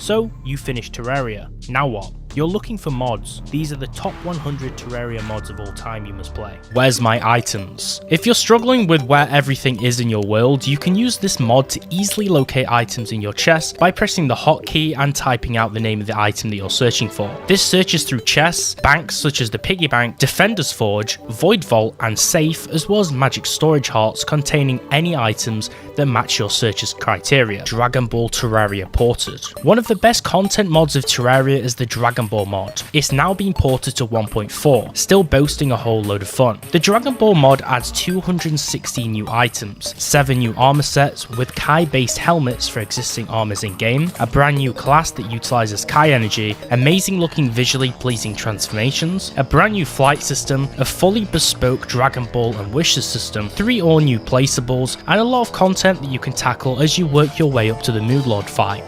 So you finished Terraria, now what? You're looking for mods. These are the top 100 Terraria mods of all time you must play. Where's my items? If you're struggling with where everything is in your world, you can use this mod to easily locate items in your chest by pressing the hotkey and typing out the name of the item that you're searching for. This searches through chests, banks such as the Piggy Bank, Defender's Forge, Void Vault and Safe, as well as magic storage hearts containing any items that match your search's criteria. Dragonball Terraria ported. One of the best content mods of Terraria is the Dragonball mod. It's now been ported to 1.4, still boasting a whole load of fun. The Dragonball mod adds 260 new items, 7 new armor sets with Kai based helmets for existing armors in game, a brand new class that utilizes Kai energy, amazing looking visually pleasing transformations, a brand new flight system, a fully bespoke Dragonball and wishes system, 3 all new placeables, and a lot of content that you can tackle as you work your way up to the Moonlord fight.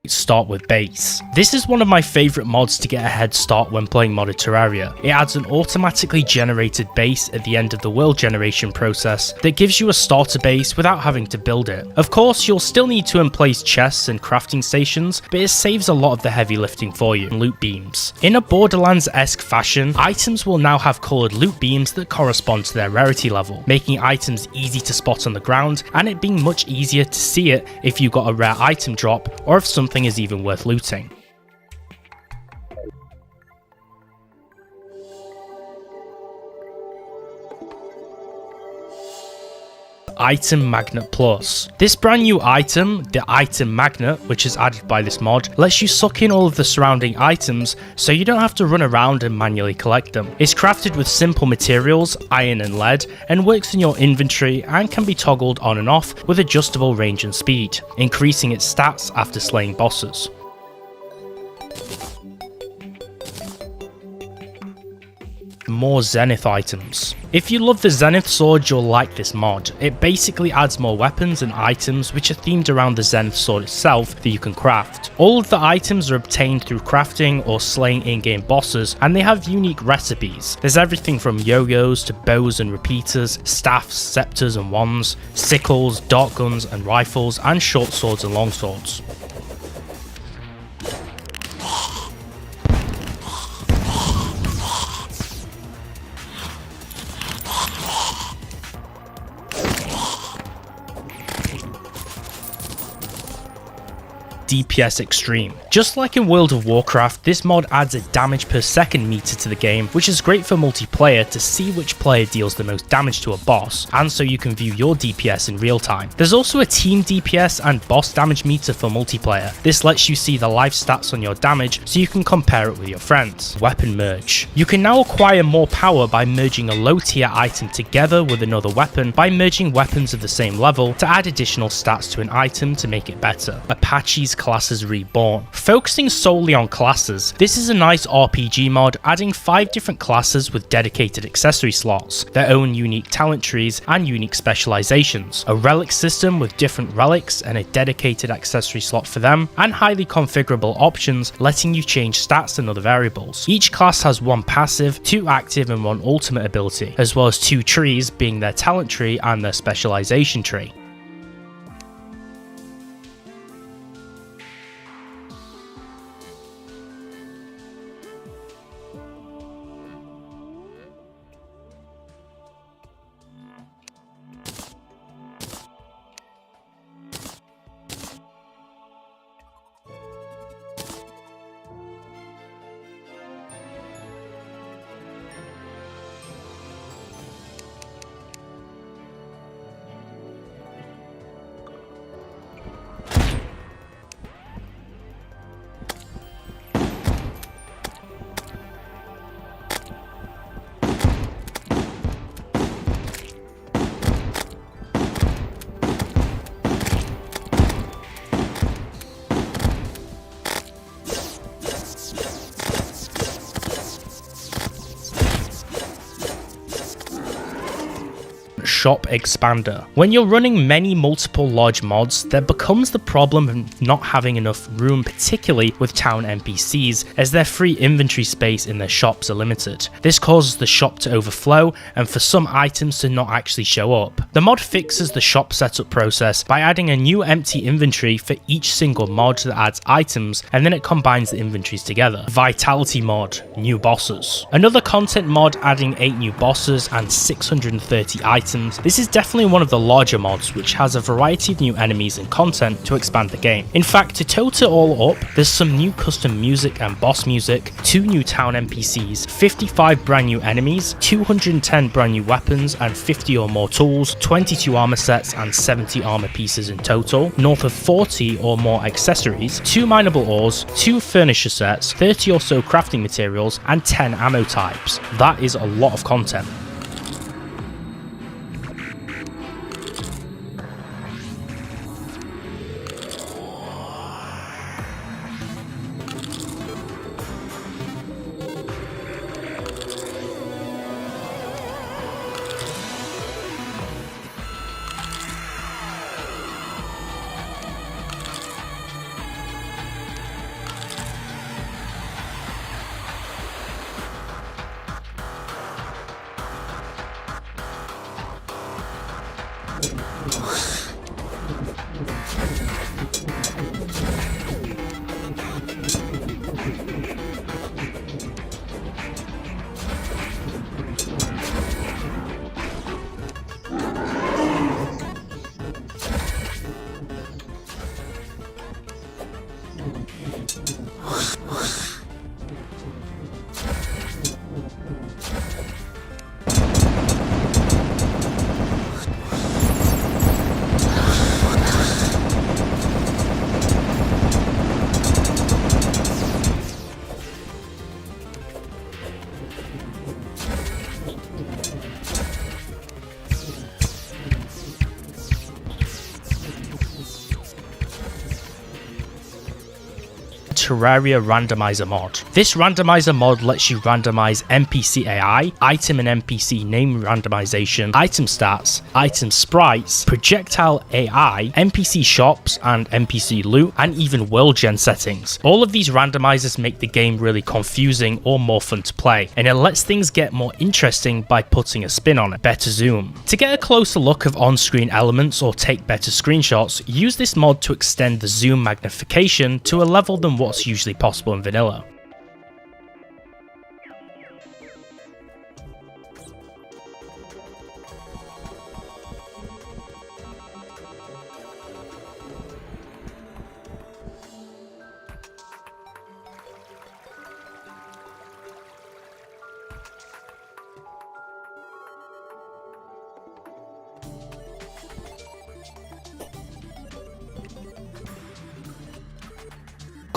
Start with base. This is one of my favourite mods to get a head start when playing modded Terraria. It adds an automatically generated base at the end of the world generation process that gives you a starter base without having to build it. Of course, you'll still need to emplace chests and crafting stations, but it saves a lot of the heavy lifting for you. Loot beams. In a Borderlands-esque fashion, items will now have coloured loot beams that correspond to their rarity level, making items easy to spot on the ground and it being much easier to see it if you got a rare item drop or if something is even worth looting. ItemMagnetPlus. This brand new item, the Item Magnet, which is added by this mod, lets you suck in all of the surrounding items so you don't have to run around and manually collect them. It's crafted with simple materials, iron and lead, and works in your inventory and can be toggled on and off with adjustable range and speed, increasing its stats after slaying bosses. MoreZenithItems. If you love the Zenith sword, you'll like this mod. It basically adds more weapons and items which are themed around the Zenith sword itself that you can craft. All of the items are obtained through crafting or slaying in-game bosses, and they have unique recipes. There's everything from yo-yos to bows and repeaters, staffs, scepters and wands, sickles, dart guns and rifles, and short swords and long swords. DPSExtreme. Just like in World of Warcraft, this mod adds a damage per second meter to the game, which is great for multiplayer to see which player deals the most damage to a boss, and so you can view your DPS in real time. There's also a team DPS and boss damage meter for multiplayer. This lets you see the life stats on your damage so you can compare it with your friends. Weapon merge. You can now acquire more power by merging a low tier item together with another weapon by merging weapons of the same level to add additional stats to an item to make it better. Apacchii's Classes Reborn. Focusing solely on classes, this is a nice RPG mod adding 5 different classes with dedicated accessory slots, their own unique talent trees and unique specializations, a relic system with different relics and a dedicated accessory slot for them, and highly configurable options letting you change stats and other variables. Each class has 1 passive, 2 active and 1 ultimate ability, as well as 2 trees being their talent tree and their specialization tree. Shop expander. When you're running many multiple large mods, there becomes the problem of not having enough room, particularly with town NPCs, as their free inventory space in their shops are limited. This causes the shop to overflow and for some items to not actually show up. The mod fixes the shop setup process by adding a new empty inventory for each single mod that adds items, and then it combines the inventories together. Vitality mod, new bosses. Another content mod adding 8 new bosses and 630 items. This is definitely one of the larger mods which has a variety of new enemies and content to expand the game. In fact, to total it all up, there's some new custom music and boss music, 2 new town NPCs, 55 brand new enemies, 210 brand new weapons and 50 or more tools, 22 armor sets and 70 armor pieces in total, north of 40 or more accessories, 2 mineable ores, 2 furniture sets, 30 or so crafting materials and 10 ammo types. That is a lot of content. Terraria Randomizer Mod. This randomizer mod lets you randomize NPC AI, item and NPC name randomization, item stats, item sprites, projectile AI, NPC shops and NPC loot, and even world gen settings. All of these randomizers make the game really confusing or more fun to play, and it lets things get more interesting by putting a spin on it. Better zoom. To get a closer look of on-screen elements or take better screenshots, use this mod to extend the zoom magnification to a level than what's usually possible in vanilla.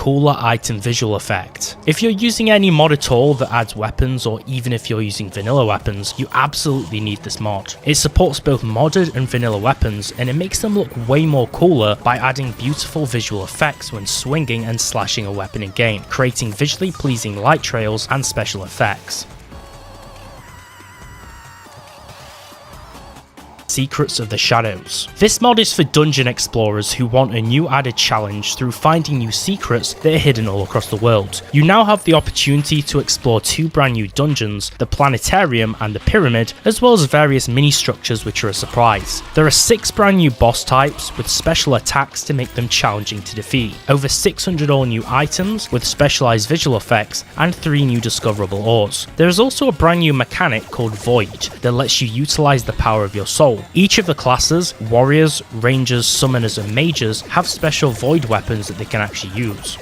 CoolerItemVisualEffect. If you're using any mod at all that adds weapons, or even if you're using vanilla weapons, you absolutely need this mod. It supports both modded and vanilla weapons, and it makes them look way more cooler by adding beautiful visual effects when swinging and slashing a weapon in game, creating visually pleasing light trails and special effects. Secrets of the Shadows. This mod is for dungeon explorers who want a new added challenge through finding new secrets that are hidden all across the world. You now have the opportunity to explore 2 brand new dungeons, the Planetarium and the Pyramid, as well as various mini structures which are a surprise. There are 6 brand new boss types with special attacks to make them challenging to defeat, over 600 all new items with specialized visual effects, and 3 new discoverable ores. There is also a brand new mechanic called Void that lets you utilize the power of your soul. Each of the classes, warriors, rangers, summoners and mages, have special void weapons that they can actually use.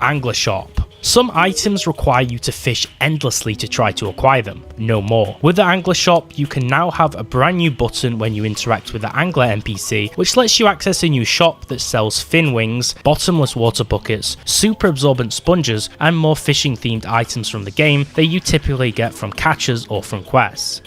Angler Shop. Some items require you to fish endlessly to try to acquire them, no more. With the Angler Shop, you can now have a brand new button when you interact with the Angler NPC, which lets you access a new shop that sells fin wings, bottomless water buckets, super absorbent sponges, and more fishing themed items from the game that you typically get from catches or from quests.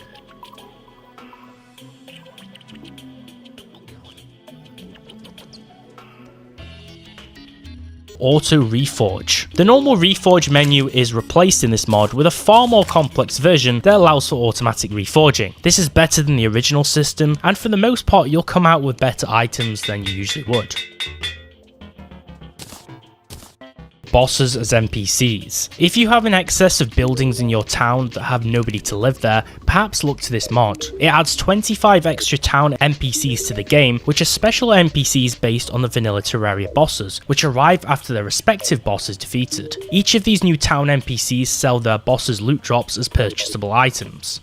Auto Reforge. The normal Reforge menu is replaced in this mod with a far more complex version that allows for automatic reforging. This is better than the original system, and for the most part you'll come out with better items than you usually would. Bosses as NPCs. If you have an excess of buildings in your town that have nobody to live there, perhaps look to this mod. It adds 25 extra town NPCs to the game, which are special NPCs based on the vanilla Terraria bosses, which arrive after their respective boss is defeated. Each of these new town NPCs sell their bosses' loot drops as purchasable items.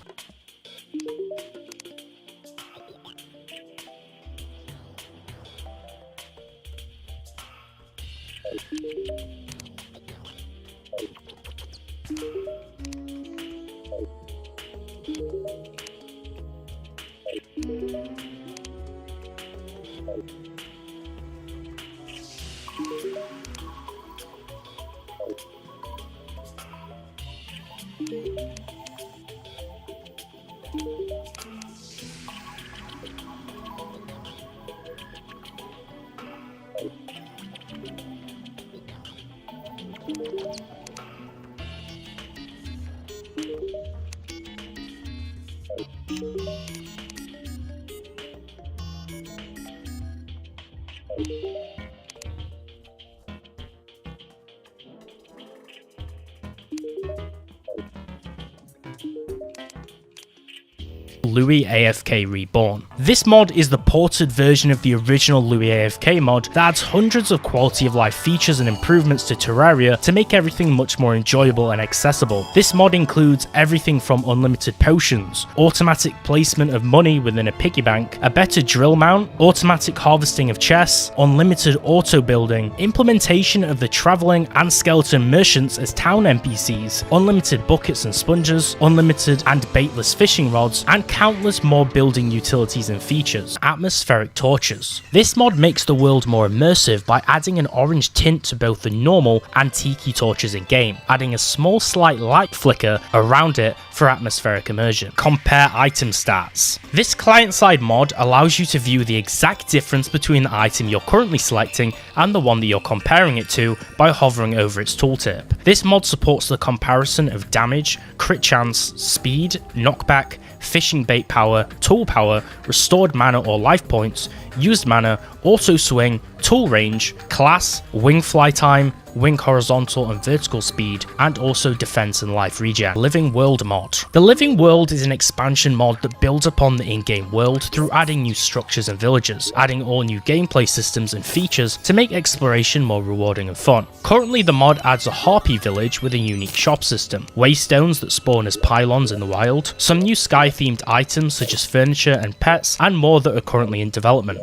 LuiAFK Reborn. This mod is the ported version of the original LuiAFK mod that adds hundreds of quality of life features and improvements to Terraria to make everything much more enjoyable and accessible. This mod includes everything from unlimited potions, automatic placement of money within a piggy bank, a better drill mount, automatic harvesting of chests, unlimited auto building, implementation of the travelling and skeleton merchants as town NPCs, unlimited buckets and sponges, unlimited and baitless fishing rods, and countless more building utilities and features. Atmospheric torches. This mod makes the world more immersive by adding an orange tint to both the normal and tiki torches in game, adding a small slight light flicker around it for atmospheric immersion. Compare item stats. This client-side mod allows you to view the exact difference between the item you're currently selecting and the one that you're comparing it to by hovering over its tooltip. This mod supports the comparison of damage, crit chance, speed, knockback, fishing bait power, tool power, restored mana or life points, used mana, auto swing, tool range, class, wing fly time, wing horizontal and vertical speed, and also defense and life regen. Living World mod. The Living World is an expansion mod that builds upon the in-game world through adding new structures and villages, adding all new gameplay systems and features to make exploration more rewarding and fun. Currently the mod adds a harpy village with a unique shop system, waystones that spawn as pylons in the wild, some new sky themed items such as furniture and pets, and more that are currently in development.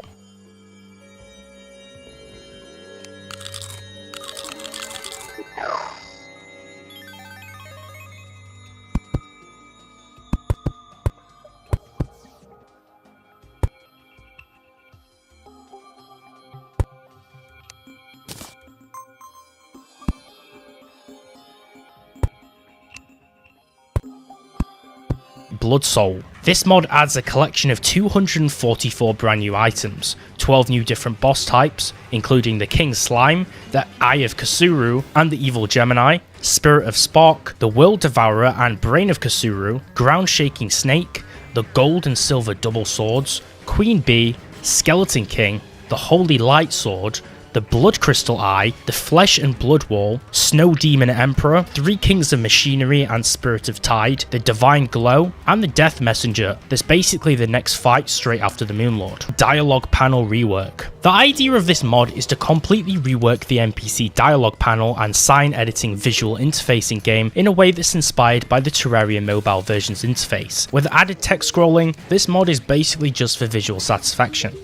Blood Soul. This mod adds a collection of 244 brand new items, 12 new different boss types, including the King Slime, the Eye of Kasuru and the Evil Gemini, Spirit of Spark, the World Devourer and Brain of Kasuru, Ground Shaking Snake, the Gold and Silver Double Swords, Queen Bee, Skeleton King, the Holy Light Sword, the Blood Crystal Eye, the Flesh and Blood Wall, Snow Demon Emperor, 3 Kings of Machinery and Spirit of Tide, the Divine Glow, and the Death Messenger. That's basically the next fight straight after the Moonlord. Dialogue Panel Rework. The idea of this mod is to completely rework the NPC dialogue panel and sign editing visual interface in game in a way that's inspired by the Terraria mobile version's interface. With added text scrolling, this mod is basically just for visual satisfaction.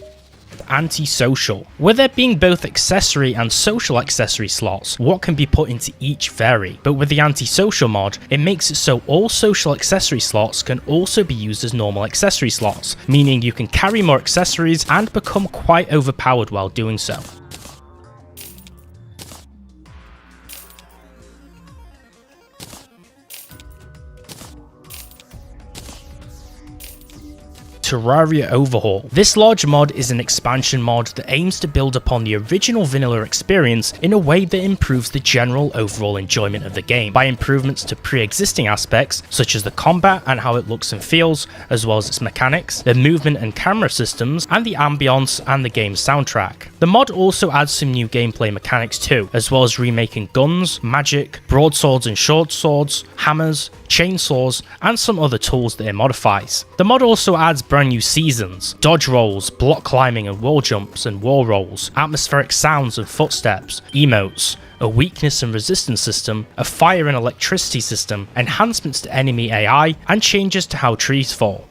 Antisocial. With there being both accessory and social accessory slots, what can be put into each vary, but with the Antisocial mod, it makes it so all social accessory slots can also be used as normal accessory slots, meaning you can carry more accessories and become quite overpowered while doing so. Terraria Overhaul. This large mod is an expansion mod that aims to build upon the original vanilla experience in a way that improves the general overall enjoyment of the game by improvements to pre-existing aspects such as the combat and how it looks and feels, as well as its mechanics, the movement and camera systems, and the ambience and the game's soundtrack. The mod also adds some new gameplay mechanics too, as well as remaking guns, magic, broadswords and short swords, hammers, chainsaws, and some other tools that it modifies. The mod also adds brand new seasons, dodge rolls, block climbing and wall jumps and wall rolls, atmospheric sounds and footsteps, emotes, a weakness and resistance system, a fire and electricity system, enhancements to enemy AI, and changes to how trees fall.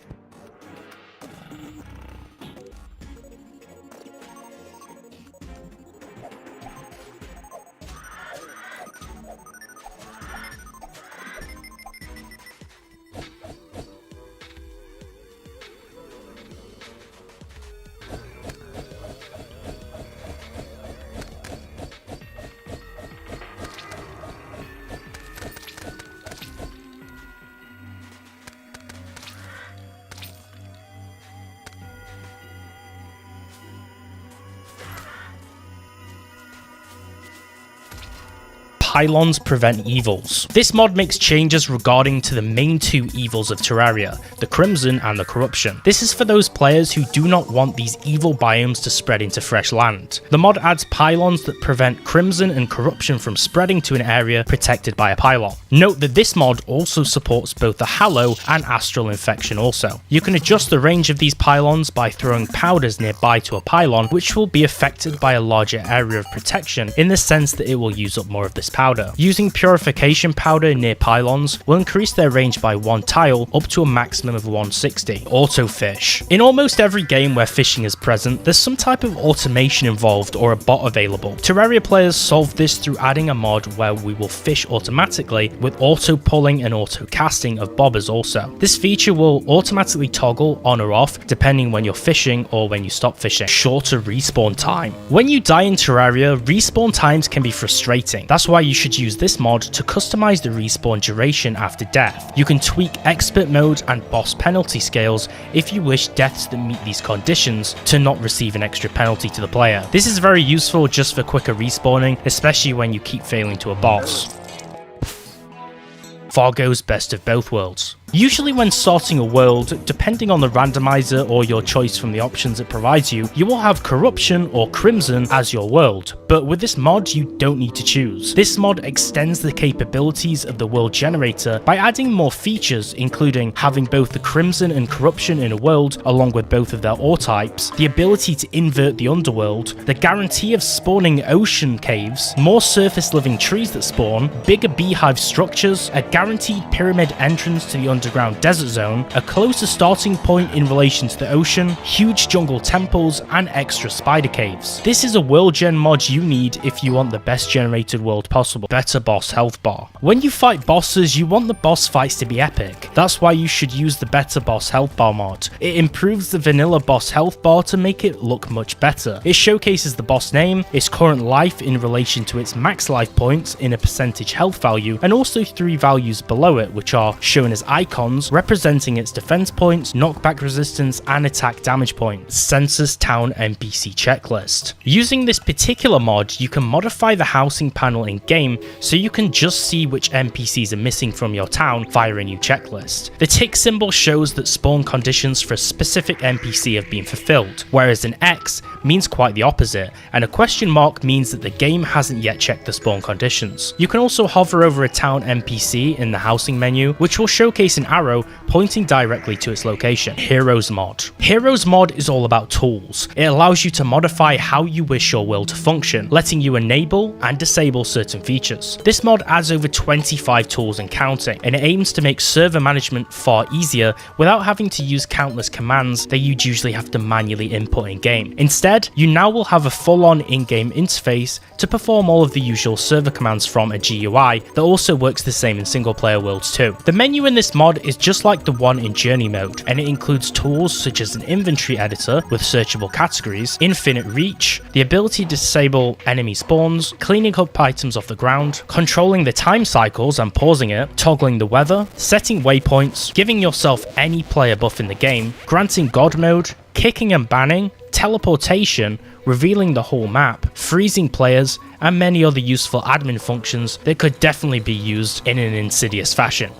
Pylons Prevent Evils. This mod makes changes regarding to the main two evils of Terraria, the Crimson and the Corruption. This is for those players who do not want these evil biomes to spread into fresh land. The mod adds pylons that prevent Crimson and Corruption from spreading to an area protected by a pylon. Note that this mod also supports both the Hallow and Astral Infection also. You can adjust the range of these pylons by throwing powders nearby to a pylon, which will be affected by a larger area of protection in the sense that it will use up more of this powder. Using purification powder near pylons will increase their range by 1 tile up to a maximum of 160. Autofish. In almost every game where fishing is present, there's some type of automation involved or a bot available. Terraria players solve this through adding a mod where we will fish automatically with auto pulling and auto casting of bobbers also. This feature will automatically toggle on or off depending when you're fishing or when you stop fishing. Shorter respawn time. When you die in Terraria, respawn times can be frustrating. That's why you should use this mod to customize the respawn duration after death. You can tweak expert mode and boss penalty scales if you wish deaths that meet these conditions to not receive an extra penalty to the player. This is very useful just for quicker respawning, especially when you keep failing to a boss. Fargo's Best of Both Worlds. Usually when starting a world, depending on the randomizer or your choice from the options it provides you, you will have Corruption or Crimson as your world, but with this mod you don't need to choose. This mod extends the capabilities of the world generator by adding more features, including having both the Crimson and Corruption in a world along with both of their ore types, the ability to invert the underworld, the guarantee of spawning ocean caves, more surface living trees that spawn, bigger beehive structures, a guaranteed pyramid entrance to the underground desert zone, a closer starting point in relation to the ocean, huge jungle temples, and extra spider caves. This is a world gen mod you need if you want the best generated world possible. Better boss health bar. When you fight bosses, you want the boss fights to be epic. That's why you should use the better boss health bar mod. It improves the vanilla boss health bar to make it look much better. It showcases the boss name, its current life in relation to its max life points in a percentage health value, and also 3 values below it, which are shown as icons representing its defense points, knockback resistance, and attack damage points. Census Town NPC checklist. Using this particular mod, you can modify the housing panel in game so you can just see which NPCs are missing from your town via a new checklist. The tick symbol shows that spawn conditions for a specific NPC have been fulfilled, whereas an X means quite the opposite, and a question mark means that the game hasn't yet checked the spawn conditions. You can also hover over a town NPC in the housing menu, which will showcase an arrow pointing directly to its location. Heroes Mod. Heroes Mod is all about tools. It allows you to modify how you wish your world to function, letting you enable and disable certain features. This mod adds over 25 tools and counting, and it aims to make server management far easier without having to use countless commands that you'd usually have to manually input in game. Instead, you now will have a full-on in-game interface to perform all of the usual server commands from a GUI that also works the same in single player worlds too. The menu in this mod is just like the one in Journey mode, and it includes tools such as an inventory editor with searchable categories, infinite reach, the ability to disable enemy spawns, cleaning up items off the ground, controlling the time cycles and pausing it, toggling the weather, setting waypoints, giving yourself any player buff in the game, granting god mode, kicking and banning, teleportation, revealing the whole map, freezing players, and many other useful admin functions that could definitely be used in an insidious fashion.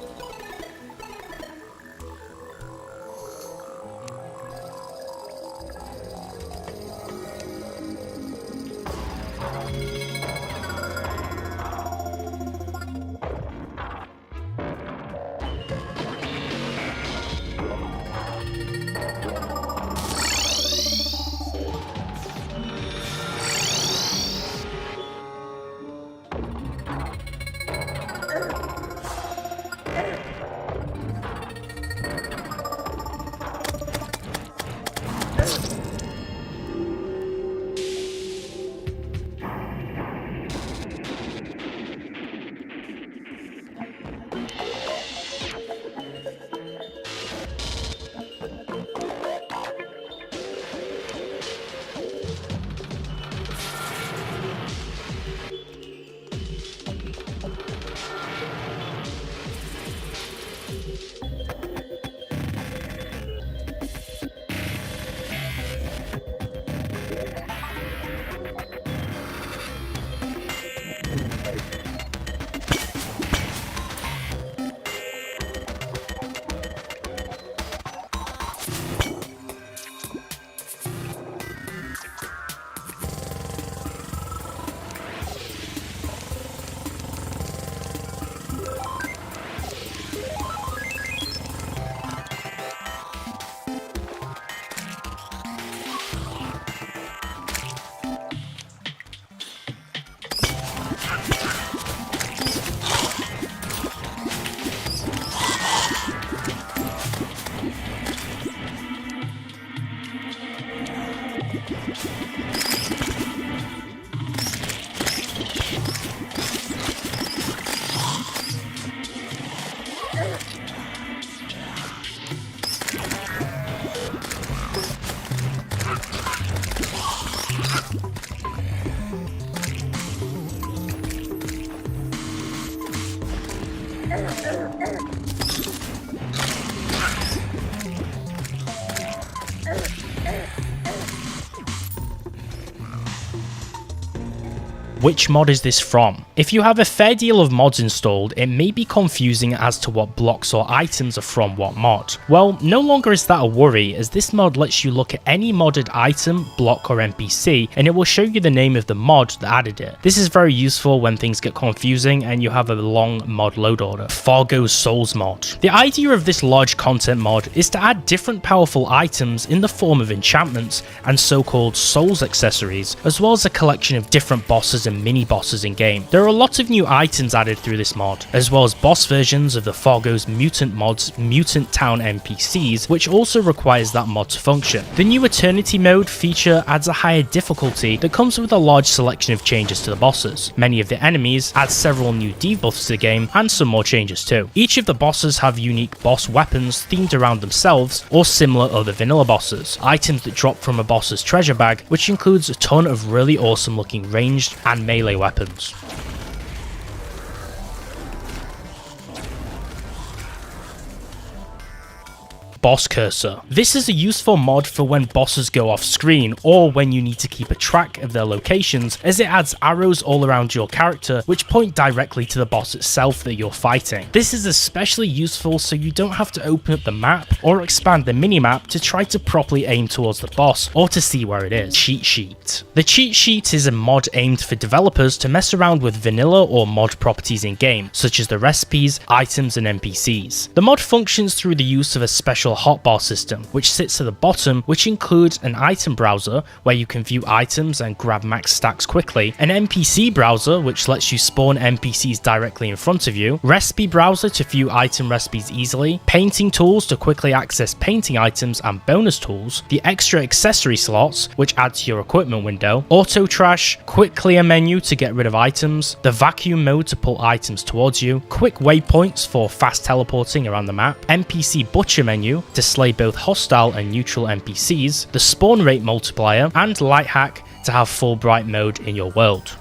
Which mod is this from? If you have a fair deal of mods installed, it may be confusing as to what blocks or items are from what mod. Well, no longer is that a worry, as this mod lets you look at any modded item, block or NPC, and it will show you the name of the mod that added it. This is very useful when things get confusing and you have a long mod load order. Fargo's Souls mod. The idea of this large content mod is to add different powerful items in the form of enchantments and so-called souls accessories, as well as a collection of different bosses and mini bosses in game. There are a lot of new items added through this mod, as well as boss versions of the Fargo's Mutant mod's Mutant Town NPCs, which also requires that mod to function. The new Eternity mode feature adds a higher difficulty that comes with a large selection of changes to the bosses. Many of the enemies add several new debuffs to the game and some more changes too. Each of the bosses have unique boss weapons themed around themselves or similar other vanilla bosses, items that drop from a boss's treasure bag, which includes a ton of really awesome looking ranged and melee weapons. Boss Cursor. This is a useful mod for when bosses go off screen or when you need to keep a track of their locations, as it adds arrows all around your character which point directly to the boss itself that you're fighting. This is especially useful so you don't have to open up the map or expand the minimap to try to properly aim towards the boss or to see where it is. Cheat Sheet. The Cheat Sheet is a mod aimed for developers to mess around with vanilla or mod properties in game, such as the recipes, items and NPCs. The mod functions through the use of a special hotbar system, which sits at the bottom, which includes an item browser where you can view items and grab max stacks quickly, an NPC browser which lets you spawn NPCs directly in front of you, recipe browser to view item recipes easily, painting tools to quickly access painting items and bonus tools, the extra accessory slots which add to your equipment window, auto trash, quick clear menu to get rid of items, the vacuum mode to pull items towards you, quick waypoints for fast teleporting around the map, NPC butcher menu to slay both hostile and neutral NPCs, the spawn rate multiplier, and light hack to have full bright mode in your world.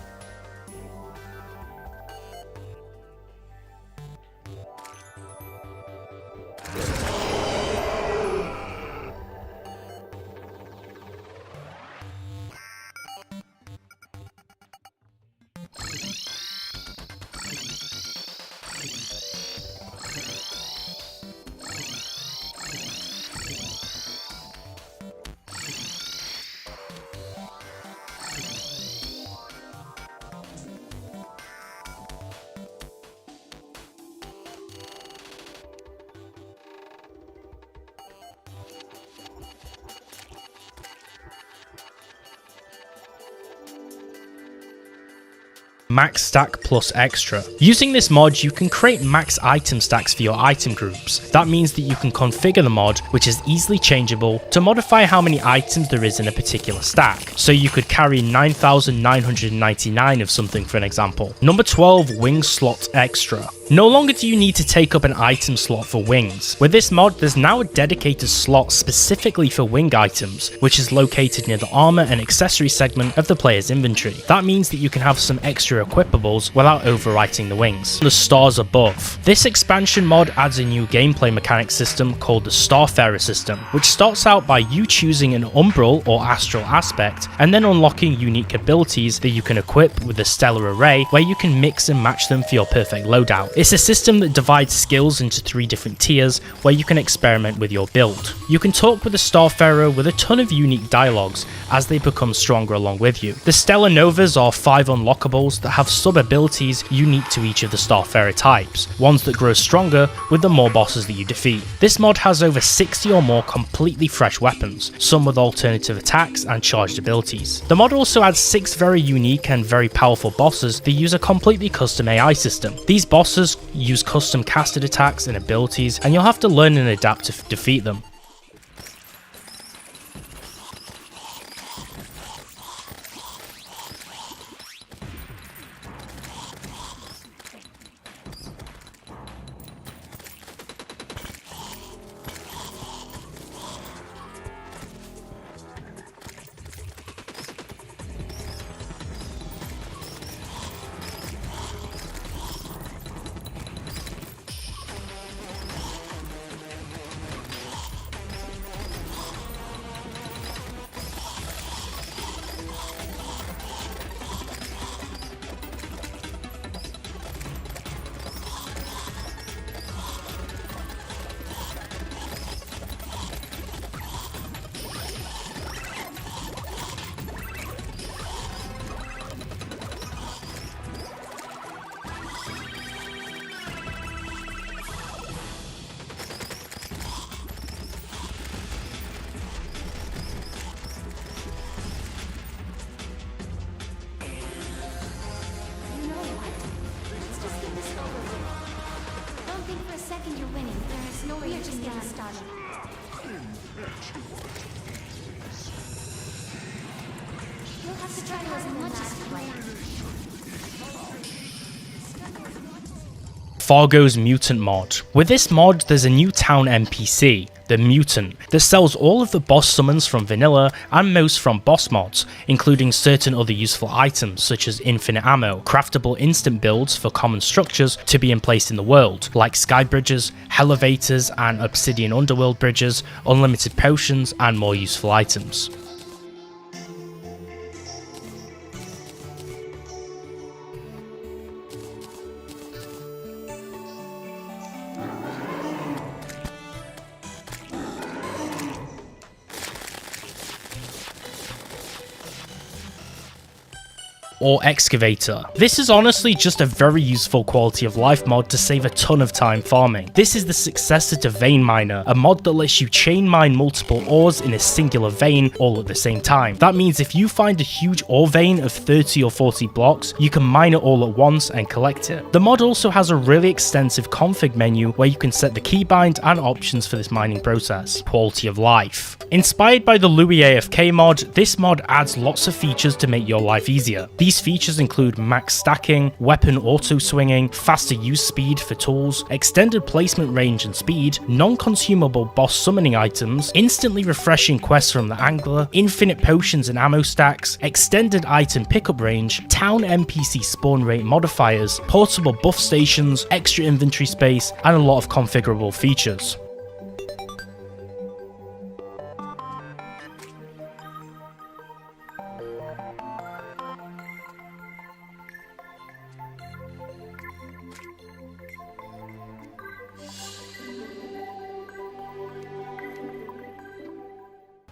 Max Stack Plus Extra. Using this mod, you can create max item stacks for your item groups. That means that you can configure the mod, which is easily changeable, to modify how many items there is in a particular stack. So you could carry 9,999 of something, for an example. Number 12, Wing Slot Extra. No longer do you need to take up an item slot for wings. With this mod, there's now a dedicated slot specifically for wing items, which is located near the armor and accessory segment of the player's inventory. That means that you can have some extra equipables without overwriting the wings. The Stars Above. This expansion mod adds a new gameplay mechanic system called the Starfarer system, which starts out by you choosing an umbral or astral aspect, and then unlocking unique abilities that you can equip with the Stellar Array, where you can mix and match them for your perfect loadout. It's a system that divides skills into 3 different tiers where you can experiment with your build. You can talk with the Starfarer with a ton of unique dialogues as they become stronger along with you. The Stellar Novas are 5 unlockables that have sub-abilities unique to each of the Starfarer types, ones that grow stronger with the more bosses that you defeat. This mod has over 60 or more completely fresh weapons, some with alternative attacks and charged abilities. The mod also adds 6 very unique and very powerful bosses that use a completely custom AI system. These bosses use custom casted attacks and abilities, and you'll have to learn and adapt to defeat them. just getting started. You'll have to try to as much as you like. Fargo's Mutant mod. With this mod, there's a new town NPC, the Mutant, that sells all of the boss summons from vanilla and most from boss mods, including certain other useful items such as infinite ammo, craftable instant builds for common structures to be emplaced in the world, like sky bridges, elevators and obsidian underworld bridges, unlimited potions and more useful items. Or Excavator. This is honestly just a very useful quality of life mod to save a ton of time farming. This is the successor to Vein Miner, a mod that lets you chain mine multiple ores in a singular vein all at the same time. That means if you find a huge ore vein of 30 or 40 blocks, you can mine it all at once and collect it. The mod also has a really extensive config menu where you can set the keybind and options for this mining process. Quality of life. Inspired by the LuiAFK mod, this mod adds lots of features to make your life easier. These features include max stacking, weapon auto swinging, faster use speed for tools, extended placement range and speed, non-consumable boss summoning items, instantly refreshing quests from the angler, infinite potions and ammo stacks, extended item pickup range, town NPC spawn rate modifiers, portable buff stations, extra inventory space, and a lot of configurable features.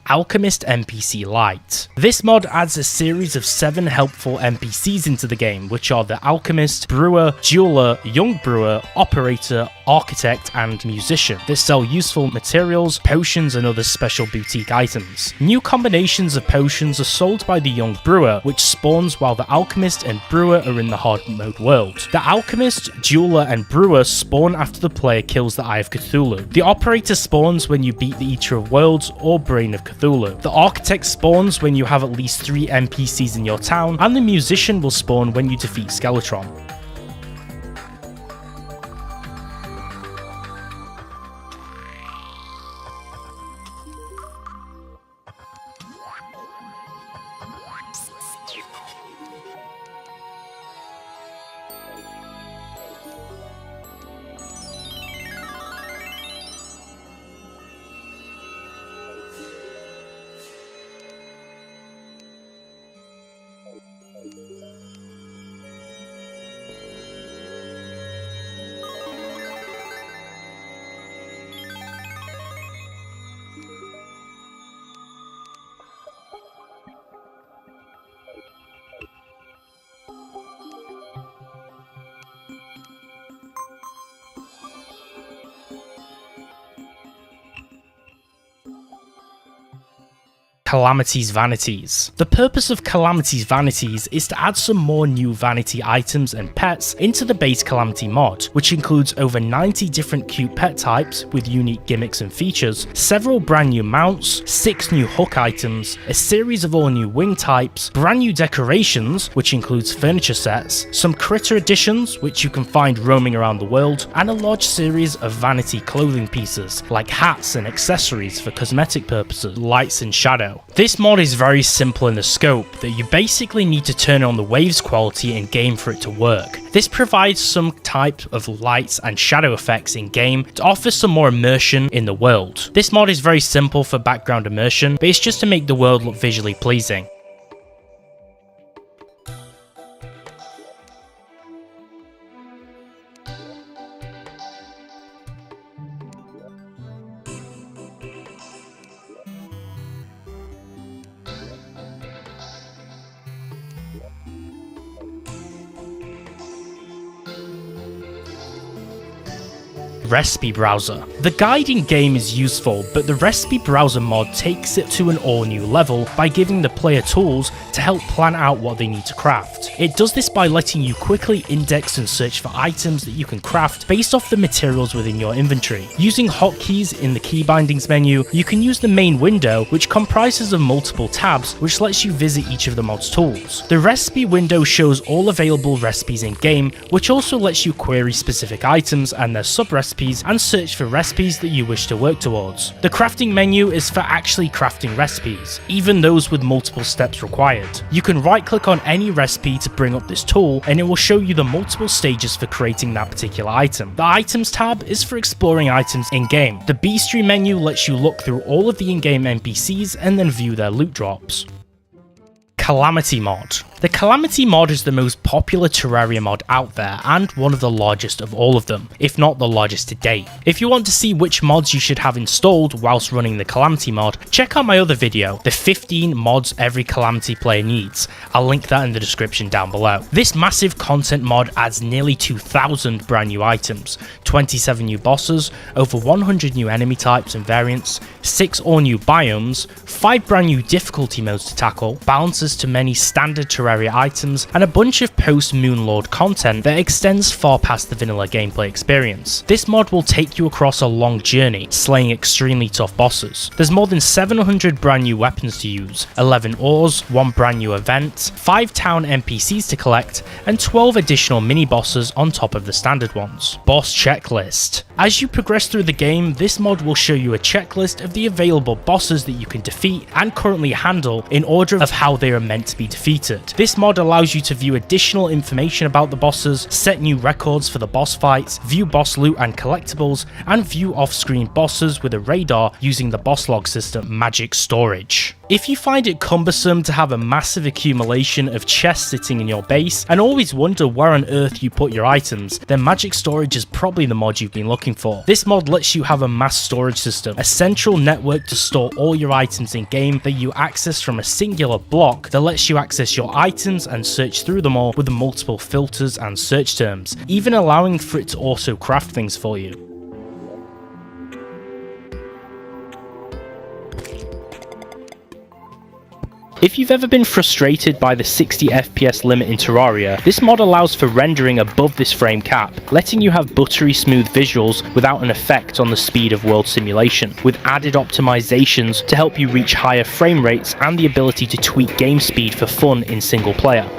AlchemistNPC Lite. This mod adds a series of 7 helpful NPCs into the game, which are the Alchemist, Brewer, Jeweler, Young Brewer, Operator, Architect, and Musician that sell useful materials, potions, and other special boutique items. New combinations of potions are sold by the Young Brewer, which spawns while the Alchemist and Brewer are in the hard mode world. The Alchemist, Jeweler, and Brewer spawn after the player kills the Eye of Cthulhu. The Operator spawns when you beat the Eater of Worlds or Brain of Cthulhu. The Architect spawns when you have at least 3 NPCs in your town, and the Musician will spawn when you defeat Skeletron. Calamity's Vanities. The purpose of Calamity's Vanities is to add some more new vanity items and pets into the base Calamity mod, which includes over 90 different cute pet types with unique gimmicks and features, several brand new mounts, 6 new hook items, a series of all new wing types, brand new decorations, which includes furniture sets, some critter additions, which you can find roaming around the world, and a large series of vanity clothing pieces, like hats and accessories for cosmetic purposes, lights and shadow. This mod is very simple in the scope that you basically need to turn on the waves quality in game for it to work. This provides some type of lights and shadow effects in game to offer some more immersion in the world. This mod is very simple for background immersion, but it's just to make the world look visually pleasing. Recipe Browser. The guide in game is useful, but the Recipe Browser mod takes it to an all new level by giving the player tools to help plan out what they need to craft. It does this by letting you quickly index and search for items that you can craft based off the materials within your inventory. Using hotkeys in the key bindings menu, you can use the main window, which comprises of multiple tabs, which lets you visit each of the mod's tools. The recipe window shows all available recipes in game, which also lets you query specific items and their sub-recipes and search for recipes that you wish to work towards. The crafting menu is for actually crafting recipes, even those with multiple steps required. You can right click on any recipe to bring up this tool and it will show you the multiple stages for creating that particular item. The items tab is for exploring items in game. The bestiary menu lets you look through all of the in-game NPCs and then view their loot drops. Calamity Mod. The Calamity Mod is the most popular Terraria mod out there and one of the largest of all of them, if not the largest to date. If you want to see which mods you should have installed whilst running the Calamity Mod, check out my other video, the 15 mods every Calamity player needs. I'll link that in the description down below. This massive content mod adds nearly 2,000 brand new items, 27 new bosses, over 100 new enemy types and variants, 6 all new biomes, 5 brand new difficulty modes to tackle, balances to many standard Terraria items, and a bunch of post-Moonlord content that extends far past the vanilla gameplay experience. This mod will take you across a long journey, slaying extremely tough bosses. There's more than 700 brand new weapons to use, 11 ores, 1 brand new event, 5 town NPCs to collect, and 12 additional mini-bosses on top of the standard ones. Boss checklist. As you progress through the game, this mod will show you a checklist of the available bosses that you can defeat and currently handle in order of how they are meant to be defeated. This mod allows you to view additional information about the bosses, set new records for the boss fights, view boss loot and collectibles, and view off-screen bosses with a radar using the boss log system Magic Storage. If you find it cumbersome to have a massive accumulation of chests sitting in your base and always wonder where on earth you put your items, then Magic Storage is probably the mod you've been looking for. This mod lets you have a mass storage system, a central network to store all your items in game that you access from a singular block that lets you access your items and search through them all with multiple filters and search terms, even allowing for it to also craft things for you. If you've ever been frustrated by the 60 FPS limit in Terraria, this mod allows for rendering above this frame cap, letting you have buttery smooth visuals without an effect on the speed of world simulation, with added optimizations to help you reach higher frame rates and the ability to tweak game speed for fun in single player.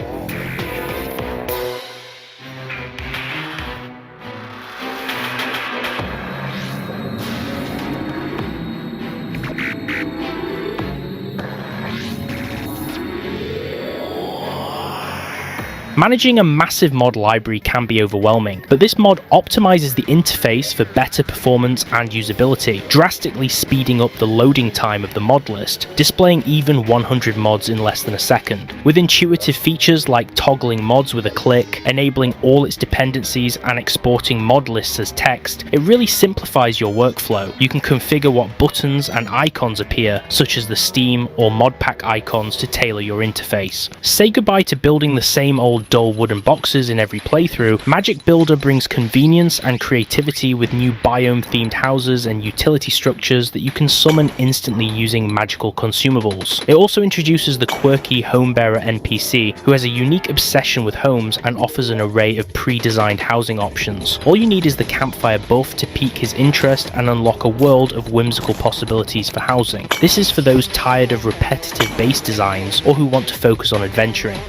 Managing a massive mod library can be overwhelming, but this mod optimizes the interface for better performance and usability, drastically speeding up the loading time of the mod list, displaying even 100 mods in less than a second. With intuitive features like toggling mods with a click, enabling all its dependencies and exporting mod lists as text, it really simplifies your workflow. You can configure what buttons and icons appear, such as the Steam or mod pack icons, to tailor your interface. Say goodbye to building the same old dull wooden boxes in every playthrough. Magic Builder brings convenience and creativity with new biome themed houses and utility structures that you can summon instantly using magical consumables. It also introduces the quirky Homebearer NPC, who has a unique obsession with homes and offers an array of pre-designed housing options. All you need is the campfire buff to pique his interest and unlock a world of whimsical possibilities for housing. This is for those tired of repetitive base designs or who want to focus on adventuring.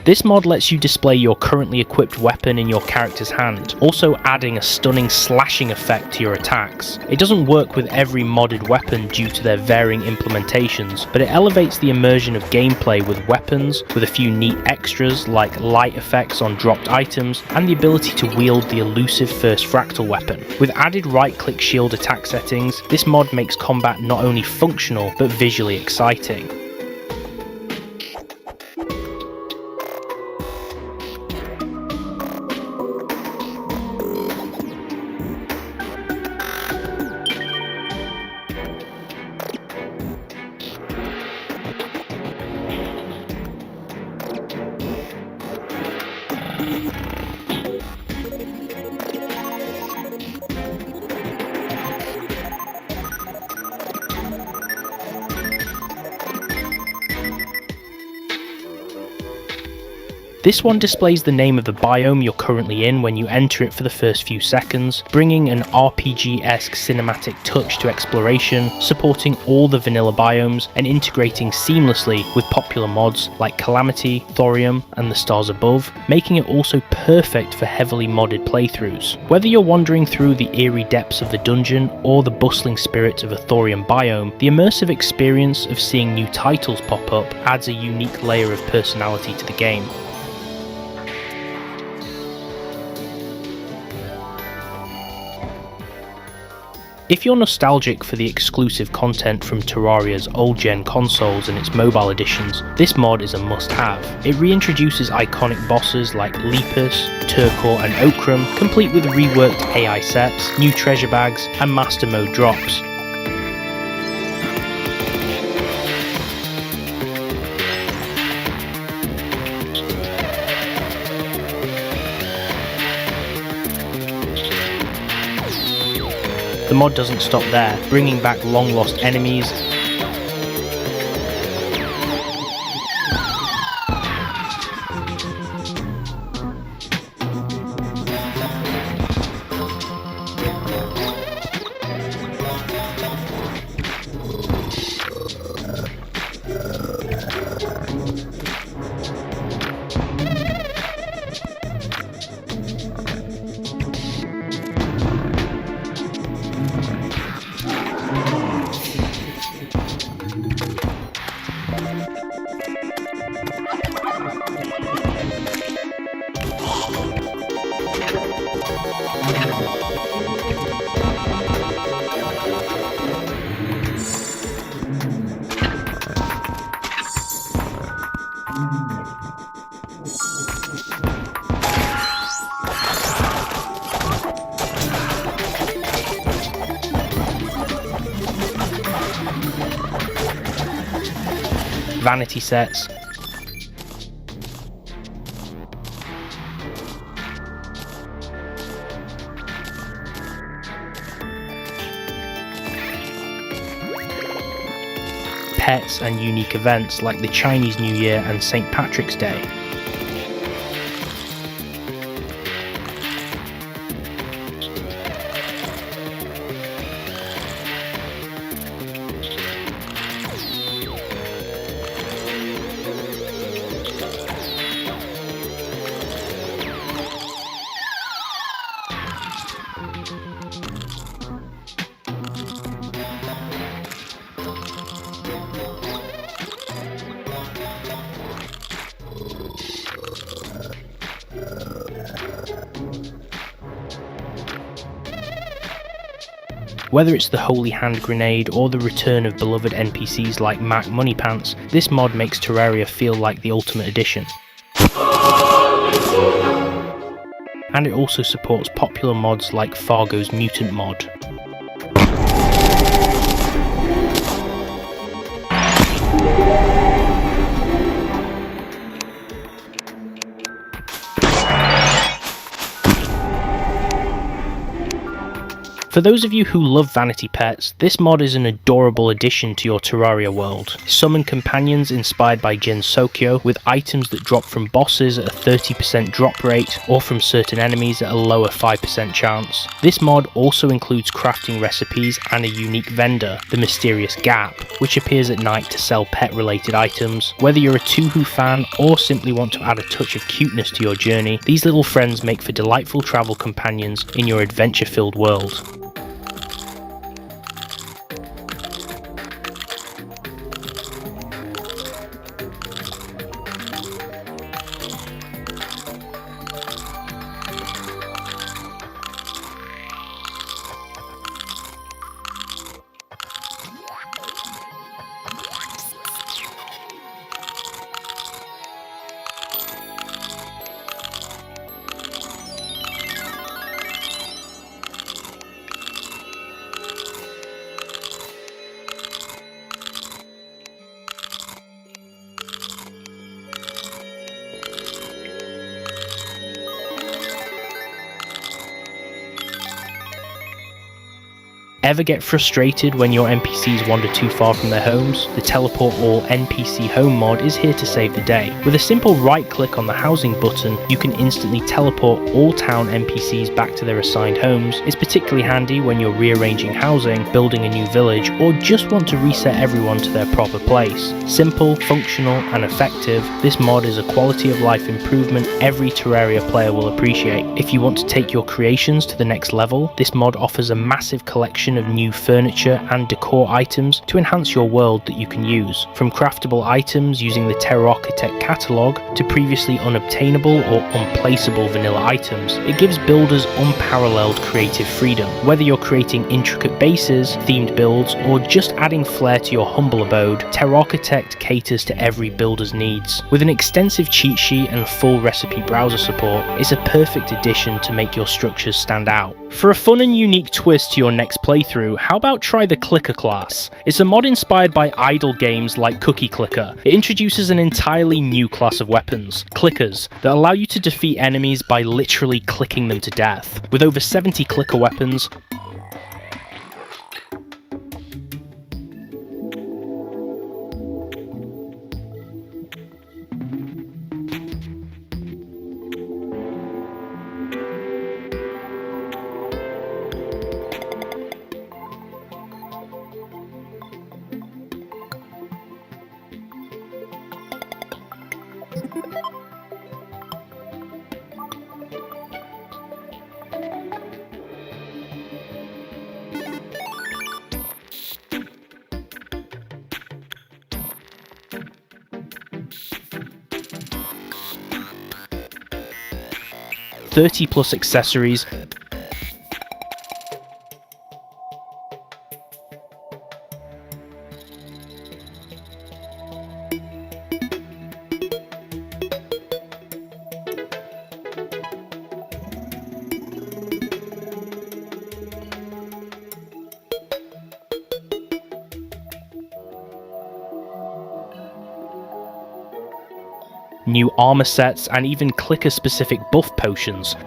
This mod lets you display your currently equipped weapon in your character's hand, also adding a stunning slashing effect to your attacks. It doesn't work with every modded weapon due to their varying implementations, but it elevates the immersion of gameplay with weapons, with a few neat extras like light effects on dropped items, and the ability to wield the elusive first fractal weapon. With added right-click shield attack settings, this mod makes combat not only functional, but visually exciting. This one displays the name of the biome you're currently in when you enter it for the first few seconds, bringing an RPG-esque cinematic touch to exploration, supporting all the vanilla biomes and integrating seamlessly with popular mods like Calamity, Thorium and the Stars Above, making it also perfect for heavily modded playthroughs. Whether you're wandering through the eerie depths of the dungeon or the bustling spirits of a Thorium biome, the immersive experience of seeing new titles pop up adds a unique layer of personality to the game. If you're nostalgic for the exclusive content from Terraria's old-gen consoles and its mobile editions, this mod is a must-have. It reintroduces iconic bosses like Lepus, Turkor and Okram, complete with reworked AI sets, new treasure bags and master mode drops. The mod doesn't stop there, bringing back long-lost enemies, vanity sets, pets and unique events like the Chinese New Year and St. Patrick's Day. Whether it's the Holy Hand Grenade or the return of beloved NPCs like Mac Moneypants, this mod makes Terraria feel like the Ultimate Edition. And it also supports popular mods like Fargo's Mutant mod. For those of you who love vanity pets, this mod is an adorable addition to your Terraria world. Summon companions inspired by Jin Sokyo with items that drop from bosses at a 30% drop rate or from certain enemies at a lower 5% chance. This mod also includes crafting recipes and a unique vendor, the Mysterious Gap, which appears at night to sell pet related items. Whether you're a Touhou fan or simply want to add a touch of cuteness to your journey, these little friends make for delightful travel companions in your adventure filled world. Ever get frustrated when your NPCs wander too far from their homes? The Teleport All NPC Home mod is here to save the day. With a simple right click on the housing button, you can instantly teleport all town NPCs back to their assigned homes. It's particularly handy when you're rearranging housing, building a new village, or just want to reset everyone to their proper place. Simple, functional, and effective, this mod is a quality of life improvement every Terraria player will appreciate. If you want to take your creations to the next level, this mod offers a massive collection of new furniture and decor items to enhance your world that you can use. From craftable items using the Terra Architect catalogue to previously unobtainable or unplaceable vanilla items, it gives builders unparalleled creative freedom. Whether you're creating intricate bases, themed builds, or just adding flair to your humble abode, Terra Architect caters to every builder's needs. With an extensive cheat sheet and full recipe browser support, it's a perfect addition to make your structures stand out. For a fun and unique twist to your next playthrough, how about try the Clicker class? It's a mod inspired by idle games like Cookie Clicker. It introduces an entirely new class of weapons, clickers, that allow you to defeat enemies by literally clicking them to death. With over 70 clicker weapons, +30 accessories, new armor sets, and even clicker-specific buff potions.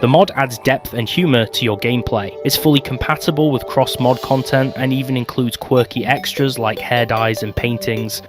The mod adds depth and humour to your gameplay. It's fully compatible with cross-mod content and even includes quirky extras like hair dyes and paintings.